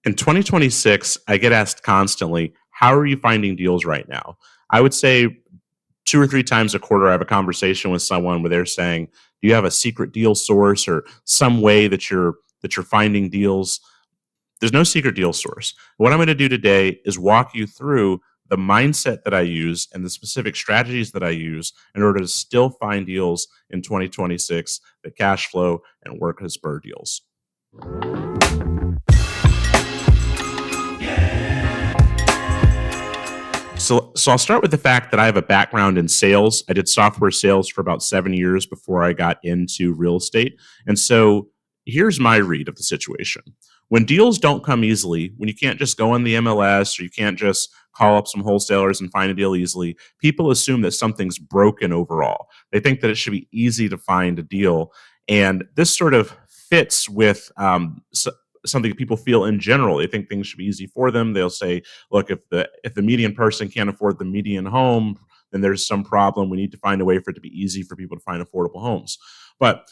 In 2026, I get asked constantly, how are you finding deals right now? I would say 2 or 3 times a quarter, I have a conversation with someone where they're saying, do you have a secret deal source or some way that you're finding deals? There's no secret deal source. What I'm going to do today is walk you through the mindset that I use and the specific strategies that I use in order to still find deals in 2026 that cash flow and work as BRRRR deals. So I'll start with the fact that I have a background in sales. I did software sales for about 7 years before I got into real estate. And so here's my read of the situation. When deals don't come easily, when you can't just go on the MLS or you can't just call up some wholesalers and find a deal easily, people assume that something's broken overall. They think that it should be easy to find a deal. And this sort of fits with something people feel in general. They think things should be easy for them. They'll say, look, if the median person can't afford the median home, then there's some problem. We need to find a way for it to be easy for people to find affordable homes. But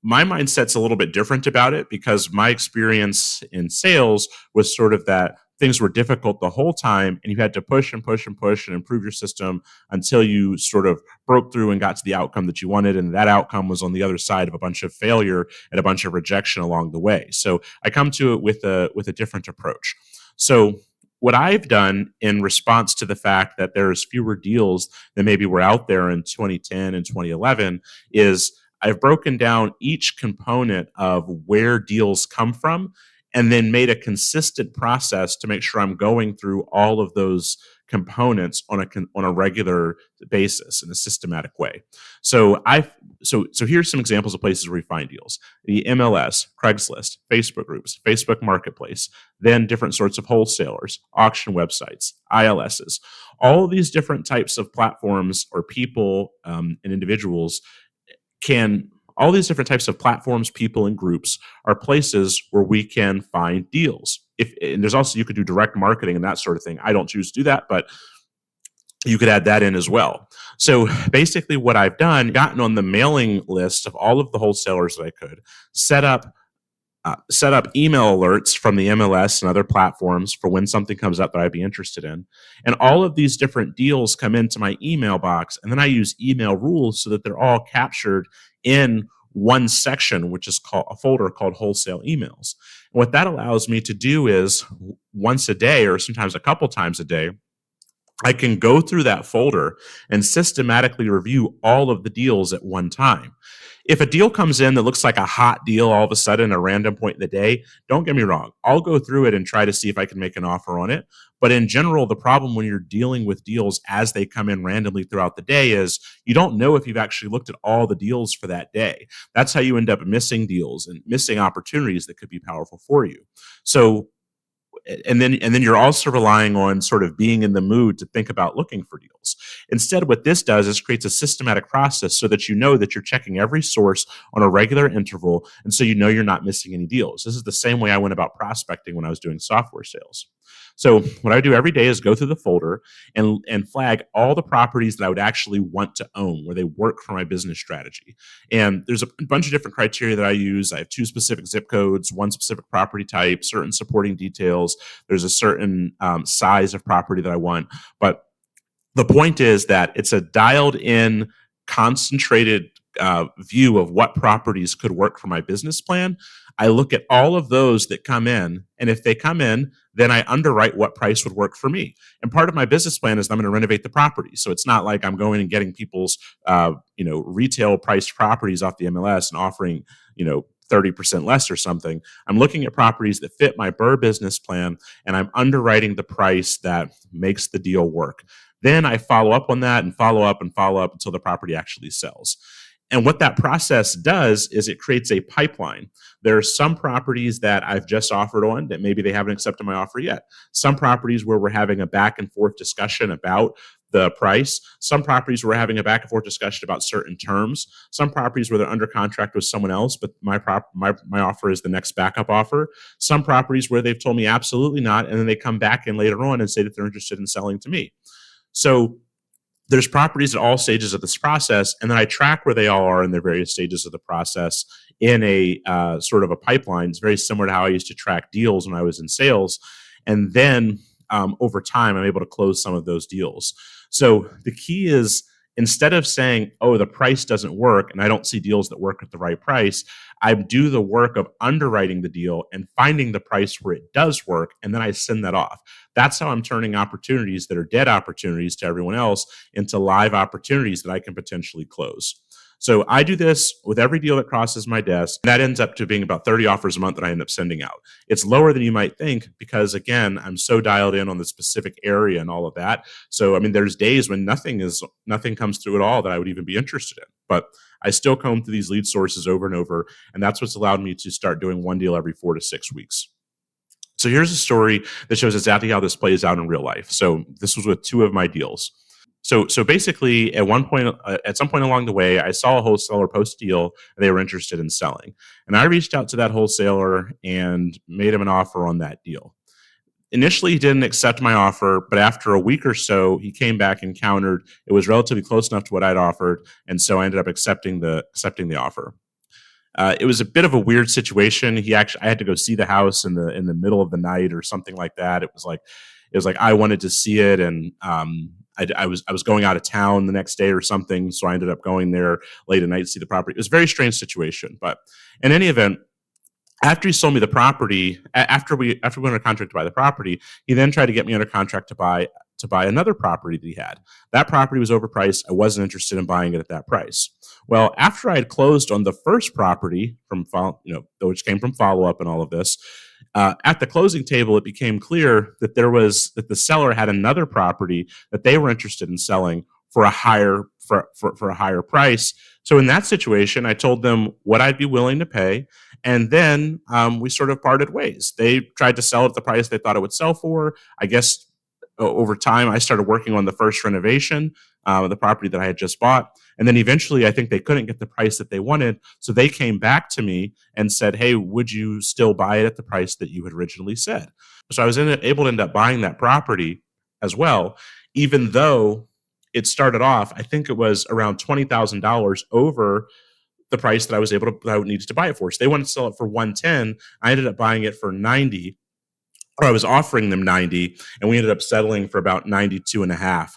my mindset's a little bit different about it because my experience in sales was sort of that things were difficult the whole time and you had to push and push and push and improve your system until you sort of broke through and got to the outcome that you wanted. And that outcome was on the other side of a bunch of failure and a bunch of rejection along the way. So I come to it with a different approach. So what I've done in response to the fact that there's fewer deals than maybe were out there in 2010 and 2011 is I've broken down each component of where deals come from and then made a consistent process to make sure I'm going through all of those components on a regular basis in a systematic way. So here's some examples of places where we find deals: the MLS, Craigslist, Facebook groups, Facebook Marketplace, then different sorts of wholesalers, auction websites, ILSs. All of these different types of platforms or people and individuals all these different types of platforms, people, and groups are places where we can find deals. And there's also, you could do direct marketing and that sort of thing. I don't choose to do that, but you could add that in as well. So basically what I've done, gotten on the mailing list of all of the wholesalers that I could, set up email alerts from the MLS and other platforms for when something comes up that I'd be interested in. And all of these different deals come into my email box. And then I use email rules so that they're all captured in one section, which is called a folder called wholesale emails. And what that allows me to do is once a day, or sometimes a couple times a day, I can go through that folder and systematically review all of the deals at one time. If a deal comes in that looks like a hot deal all of a sudden at a random point in the day, don't get me wrong. I'll go through it and try to see if I can make an offer on it. But in general, the problem when you're dealing with deals as they come in randomly throughout the day is you don't know if you've actually looked at all the deals for that day. That's how you end up missing deals and missing opportunities that could be powerful for you. So and then you're also relying on sort of being in the mood to think about looking for deals. Instead, what this does is creates a systematic process so that you know that you're checking every source on a regular interval, and so you know you're not missing any deals. This is the same way I went about prospecting when I was doing software sales. So what I do every day is go through the folder and flag all the properties that I would actually want to own, where they work for my business strategy. And there's a bunch of different criteria that I use. I have 2 specific zip codes, 1 specific property type, certain supporting details. There's a certain size of property that I want. But the point is that it's a dialed in, concentrated view of what properties could work for my business plan. I look at all of those that come in, and if they come in, then I underwrite what price would work for me. And part of my business plan is I'm going to renovate the property. So it's not like I'm going and getting people's retail priced properties off the MLS and offering 30% less or something. I'm looking at properties that fit my BRRRR business plan, and I'm underwriting the price that makes the deal work. Then I follow up on that and follow up until the property actually sells. And what that process does is it creates a pipeline. There are some properties that I've just offered on that maybe they haven't accepted my offer yet. Some properties where we're having a back and forth discussion about the price. Some properties where we're having a back and forth discussion about certain terms. Some properties where they're under contract with someone else, but my offer is the next backup offer. Some properties where they've told me absolutely not, and then they come back in later on and say that they're interested in selling to me. So there's properties at all stages of this process, and then I track where they all are in their various stages of the process in a sort of a pipeline. It's very similar to how I used to track deals when I was in sales, and then over time, I'm able to close some of those deals. So the key is, instead of saying, "Oh, the price doesn't work," and I don't see deals that work at the right price, I do the work of underwriting the deal and finding the price where it does work, and then I send that off. That's how I'm turning opportunities that are dead opportunities to everyone else into live opportunities that I can potentially close. So I do this with every deal that crosses my desk. That ends up to being about 30 offers a month that I end up sending out. It's lower than you might think because, again, I'm so dialed in on the specific area and all of that. So I mean, there's days when nothing comes through at all that I would even be interested in. But I still comb through these lead sources over and over, and that's what's allowed me to start doing one deal every 4 to 6 weeks. So here's a story that shows exactly how this plays out in real life. So this was with two of my deals. So basically, at some point along the way, I saw a wholesaler post a deal they were interested in selling, and I reached out to that wholesaler and made him an offer on that deal. Initially, he didn't accept my offer, but after a week or so, he came back and countered. It was relatively close enough to what I'd offered, and so I ended up accepting the offer. It was a bit of a weird situation. I had to go see the house in the middle of the night or something like that. It was like I wanted to see it, and I was going out of town the next day or something, so I ended up going there late at night to see the property. It was a very strange situation, but in any event, after he sold me the property, after we went under contract to buy the property, he then tried to get me under contract to buy another property that he had. That property was overpriced. I wasn't interested in buying it at that price. Well, after I had closed on the first property which came from follow up and all of this, at the closing table, it became clear that the seller had another property that they were interested in selling for a higher price. So in that situation, I told them what I'd be willing to pay, and then we sort of parted ways. They tried to sell it at the price they thought it would sell for. I guess over time, I started working on the first renovation of the property that I had just bought. And then eventually, I think they couldn't get the price that they wanted. So they came back to me and said, "Hey, would you still buy it at the price that you had originally said?" So I was able to end up buying that property as well, even though it started off, I think it was around $20,000 over the price that I would needed to buy it for. So they wanted to sell it for 110. I ended up buying it for 90, or I was offering them 90, and we ended up settling for about 92 and a half.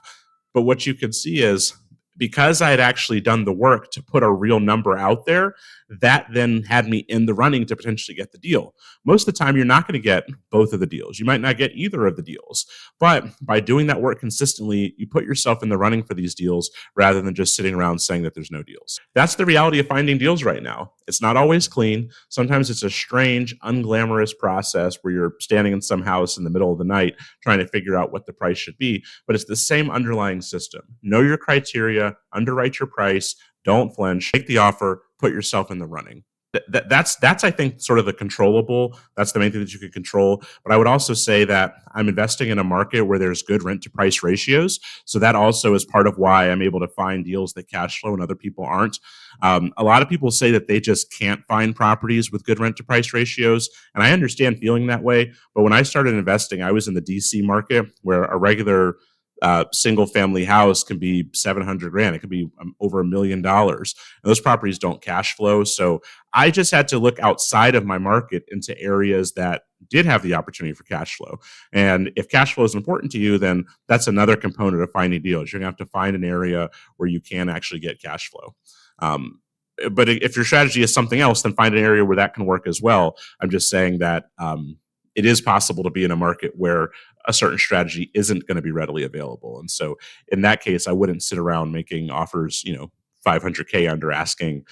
But what you could see is, because I had actually done the work to put a real number out there, that then had me in the running to potentially get the deal. Most of the time, you're not going to get both of the deals. You might not get either of the deals. But by doing that work consistently, you put yourself in the running for these deals rather than just sitting around saying that there's no deals. That's the reality of finding deals right now. It's not always clean. Sometimes it's a strange, unglamorous process where you're standing in some house in the middle of the night trying to figure out what the price should be. But it's the same underlying system. Know your criteria, underwrite your price, don't flinch, make the offer, put yourself in the running. That's I think sort of the controllable. That's the main thing that you can control. But I would also say that I'm investing in a market where there's good rent to price ratios. So that also is part of why I'm able to find deals that cash flow and other people aren't. A lot of people say that they just can't find properties with good rent to price ratios, and I understand feeling that way. But when I started investing, I was in the DC market where a regular single family house can be 700 grand. It could be over $1 million. And those properties don't cash flow. So I just had to look outside of my market into areas that did have the opportunity for cash flow. And if cash flow is important to you, then that's another component of finding deals. You're going to have to find an area where you can actually get cash flow. But if your strategy is something else, then find an area where that can work as well. I'm just saying that it is possible to be in a market where a certain strategy isn't going to be readily available. And so in that case, I wouldn't sit around making offers, 500K under asking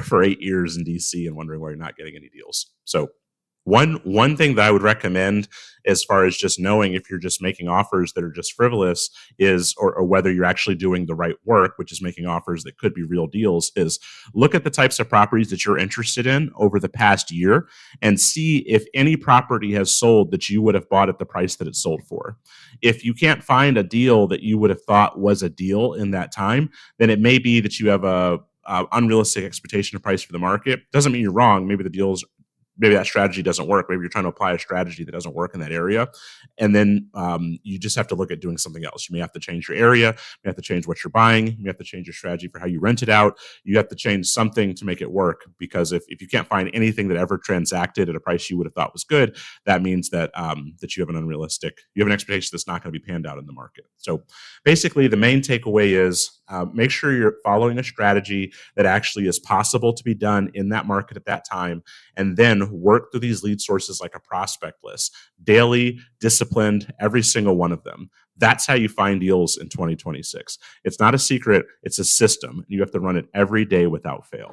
for 8 years in DC and wondering why you're not getting any deals. So one thing that I would recommend, as far as just knowing if you're just making offers that are just frivolous, is or whether you're actually doing the right work, which is making offers that could be real deals, is look at the types of properties that you're interested in over the past year and see if any property has sold that you would have bought at the price that it sold for. If you can't find a deal that you would have thought was a deal in that time, then it may be that you have a unrealistic expectation of price for the market. Doesn't mean you're wrong. Maybe the maybe that strategy doesn't work. Maybe you're trying to apply a strategy that doesn't work in that area. And then you just have to look at doing something else. You may have to change your area. You have to change what you're buying. You have to change your strategy for how you rent it out. You have to change something to make it work, because if you can't find anything that ever transacted at a price you would have thought was good, that means that that you have an expectation that's not going to be panned out in the market. So basically, the main takeaway is make sure you're following a strategy that actually is possible to be done in that market at that time, and then work through these lead sources like a prospect list, daily, disciplined, every single one of them. That's how you find deals in 2026. It's not a secret, it's a system. You have to run it every day without fail.